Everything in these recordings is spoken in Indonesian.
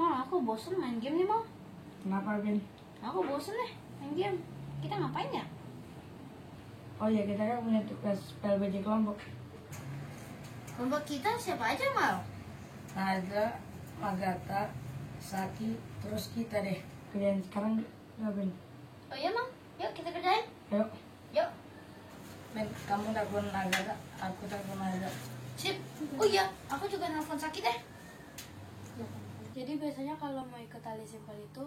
Mal, aku bosen main game nih, Mal. Kenapa, Ben? Aku bosen deh main game. Kita ngapain ya? Oh ya, kita kan punya tugas PLBJ kelompok. Kelompok kita siapa aja, Mal? Naza, Magata, Saki, terus kita deh. Kerjaan sekarang udah, Ben. Oh iya, Mal. Yuk kita kerjain. Ayo, Yuk. Ben, kamu telepon Agata, aku telepon Naza. Sip. Oh iya, aku juga nelfon Saki deh. Jadi biasanya kalau mau ikut tali simpul itu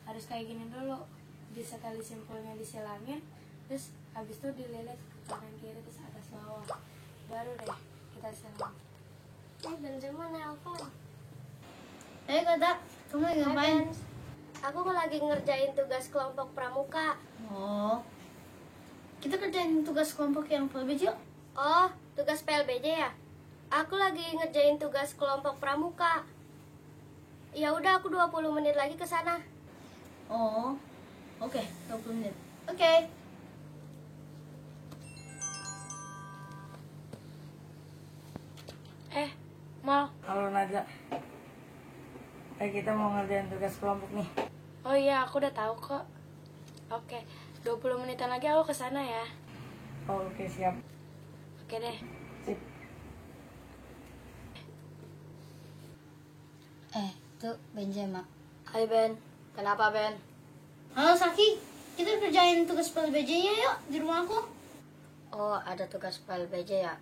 harus kayak gini dulu. Bisa tali simpulnya disilangin, terus habis itu dililit ke kanan kiri terus atas bawah. Baru deh kita silang. Benzema nelpon. Kata, kamu lagi ngapain? Aku lagi ngerjain tugas kelompok pramuka. Oh. Kita kerjain tugas kelompok yang PLBJ yuk. Oh, tugas PLBJ ya? Aku lagi ngerjain tugas kelompok pramuka. Ya udah, aku 20 menit lagi ke sana. Oh. Oke, 20 menit. Oke. Mal. Halo Naza. Kita mau ngerjain tugas kelompok nih. Oh iya, aku udah tahu kok. Oke, 20 menitan lagi aku ke sana ya. Oh, oke, siap. Oke deh. Sip. Tuh Benzema. Hai Ben, kenapa Ben? Halo Saki, kita kerjain tugas PLBJ-nya yuk di rumah aku. Oh, ada tugas PLBJ ya?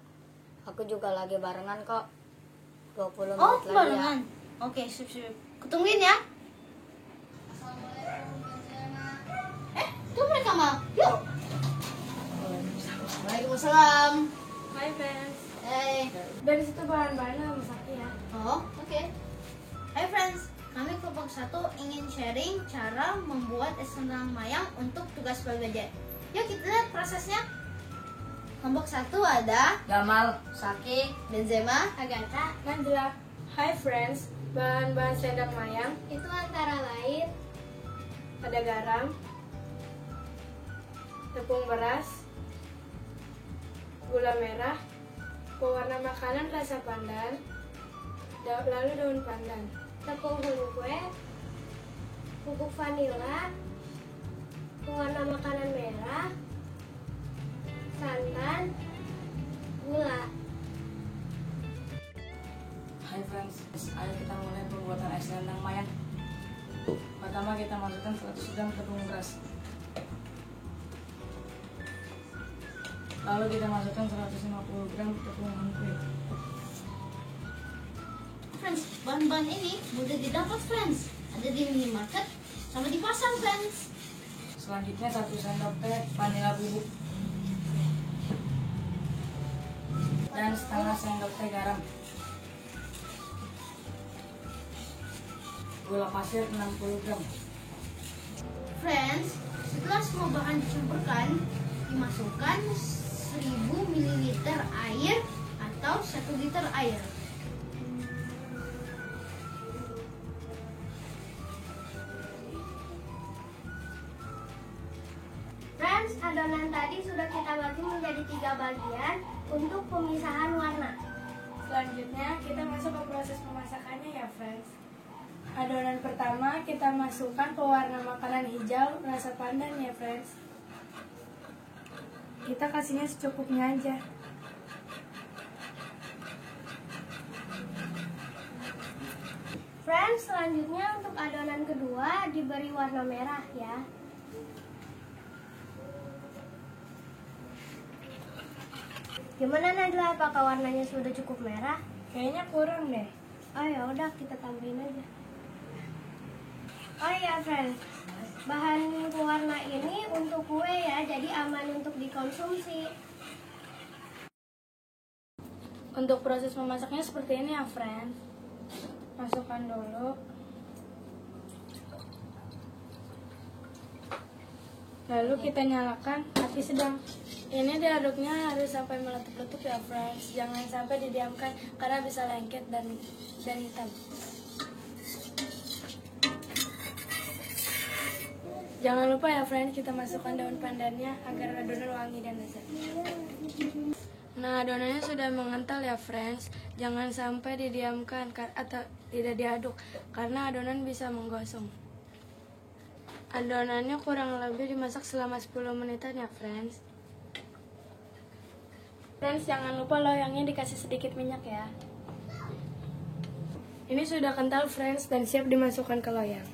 Aku juga lagi barengan kok. 20 menit Oh, lagi barengan. Oke, sip. Kutungguin ya. Tuh mereka Mal. Yuk. Waalaikumsalam. Hai Ben. Hey. Dari situ bahan-bahannya sama Saki ya. Oh, oke. Hai friends, kami kelompok 1 ingin sharing cara membuat es kentang mayang untuk tugas PLBJ. Yuk kita lihat prosesnya. Kelompok 1 ada Gamal. Saki, Benzema, Agatha. Najla. Hai friends. Bahan-bahan selendang mayang Itu antara lain ada garam, tepung beras, gula merah, pewarna makanan rasa pandan, lalu daun pandan. tepung hulgue, bubuk vanila, pewarna makanan merah, santan, gula. Hai friends, ayo kita mulai pembuatan es selendang mayang. Pertama kita masukkan 100 gram tepung beras. Lalu kita masukkan 150 gram tepung hulgue. friends, bahan-bahan ini mudah didapat friends. Ada di minimarket sama di pasar friends. Selanjutnya 1 sendok teh vanila bubuk dan setengah sendok teh garam. Gula pasir 60 gram. Friends, setelah semua bahan dicampurkan, dimasukkan 1000 ml air atau 1 liter air. Friends, adonan tadi sudah kita bagi menjadi 3 bagian untuk pemisahan warna. Selanjutnya kita masuk ke proses pemasakannya ya friends. Adonan pertama kita masukkan pewarna makanan hijau rasa pandan ya friends. Kita kasihnya secukupnya aja. Friends, selanjutnya untuk adonan kedua diberi warna merah ya. Gimana Najla, apakah warnanya sudah cukup merah? Kayaknya kurang deh. Oh ya udah, kita tambahin aja. Oh iya friends, bahan pewarna ini untuk kue ya, jadi aman untuk dikonsumsi. Untuk proses memasaknya seperti ini ya friends. Masukkan dulu. Lalu kita nyalakan api sedang. Ini diaduknya harus sampai meletup-letup ya friends. Jangan sampai didiamkan karena bisa lengket dan hitam. Jangan lupa ya friends, kita masukkan daun pandannya agar adonan wangi dan lezat. Nah, adonannya sudah mengental ya friends. Jangan sampai didiamkan atau tidak diaduk karena adonan bisa menggosong. Adonannya kurang lebih dimasak selama 10 menitan ya friends. Friends, jangan lupa loyangnya dikasih sedikit minyak ya. Ini sudah kental friends dan siap dimasukkan ke loyang.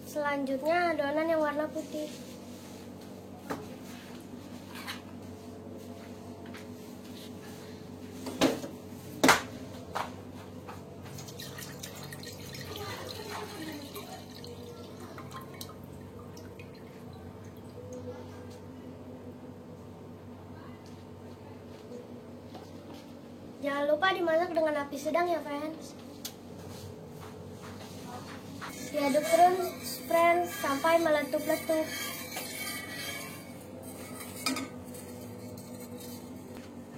Selanjutnya adonan yang warna putih. Jangan lupa dimasak dengan api sedang ya friends. Diaduk terus friends sampai meletup-letup.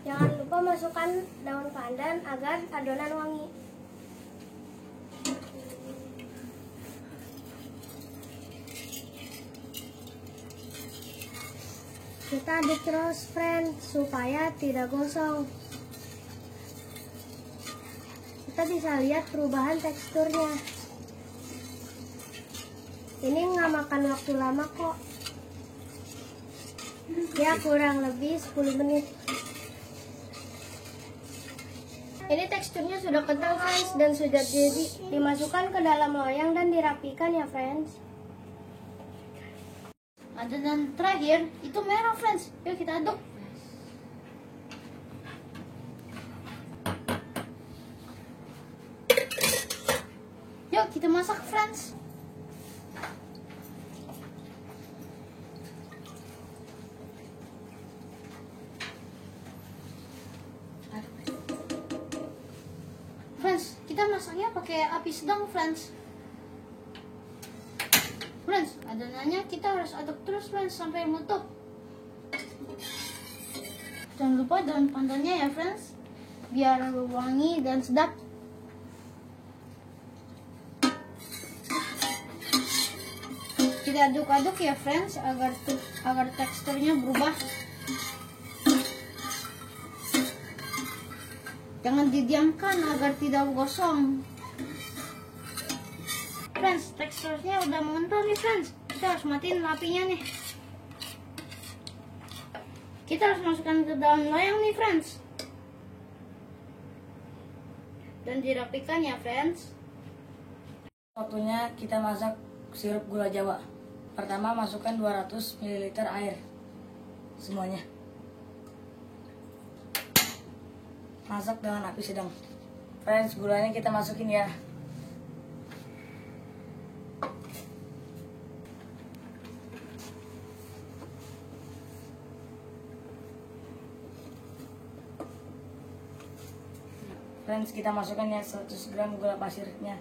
Jangan lupa masukkan daun pandan agar adonan wangi. Kita aduk terus friends supaya tidak gosong. Kita bisa lihat perubahan teksturnya. Ini nggak makan waktu lama kok. Ya kurang lebih 10 menit. Ini teksturnya sudah kental friends dan sudah jadi dimasukkan ke dalam loyang dan dirapikan ya friends. Adonan terakhir itu merah friends. Yuk kita aduk. Yuk kita masak friends. Friends, kita masaknya pakai api sedang friends. Friends, adonannya kita harus aduk terus friends sampai menutup. Jangan lupa daun pandannya ya friends, biar wangi dan sedap. Kita aduk-aduk ya friends agar teksturnya berubah. Jangan didiamkan agar tidak gosong. Friends, teksturnya udah mengental nih friends. Kita harus matiin apinya nih. Kita harus masukkan ke dalam loyang nih friends. Dan dirapikan ya friends. Waktunya kita masak sirup gula Jawa. Pertama masukkan 200 ml air semuanya. Masak dengan api sedang. Friends, gulanya kita masukin ya. Friends, kita masukkan ya 100 gram gula pasirnya.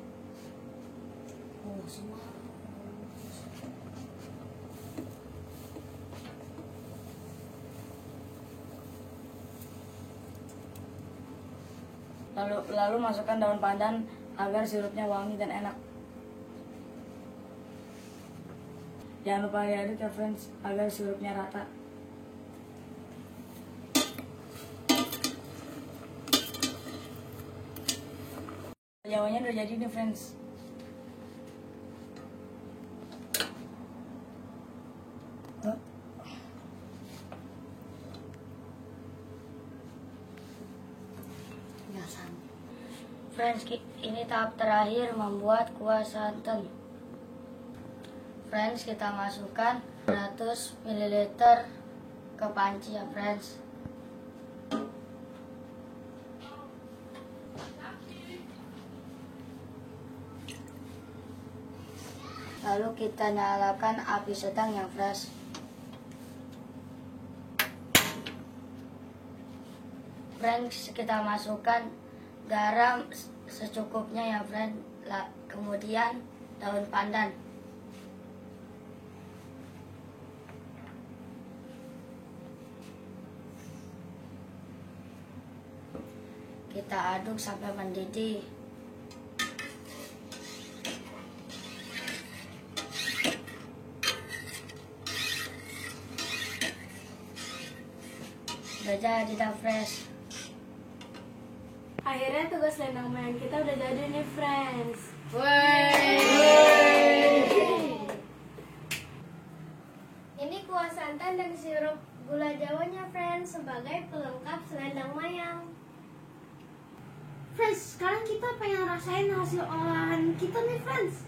Lalu masukkan daun pandan agar sirupnya wangi dan enak. Jangan lupa diaduk ya friends agar sirupnya rata. Jawanya udah jadi nih friends. Friends, ini tahap terakhir membuat kuah santan. Friends, kita masukkan 100 ml ke panci ya friends. Lalu kita nyalakan api sedang ya friends. Friends, kita masukkan garam secukupnya ya friend. Kemudian daun pandan. Kita aduk sampai mendidih. Udah jadi dah fresh. Akhirnya tugas selendang mayang kita udah jadi nih, friends. Ini kuah santan dan sirup gula jawanya, friends, sebagai pelengkap selendang mayang. Friends, sekarang kita pengen rasain hasil olahan kita nih, friends.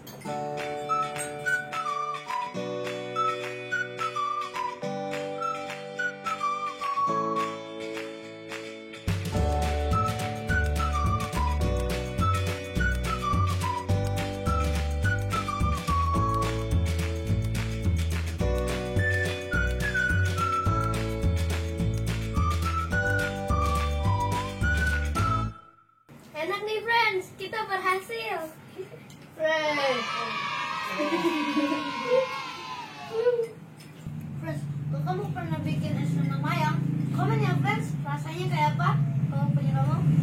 Enak nih, friends, kita berhasil. Friends, kalau kamu pernah bikin es selendang mayang, komen ya, friends, rasanya kayak apa? Kalau punya kamu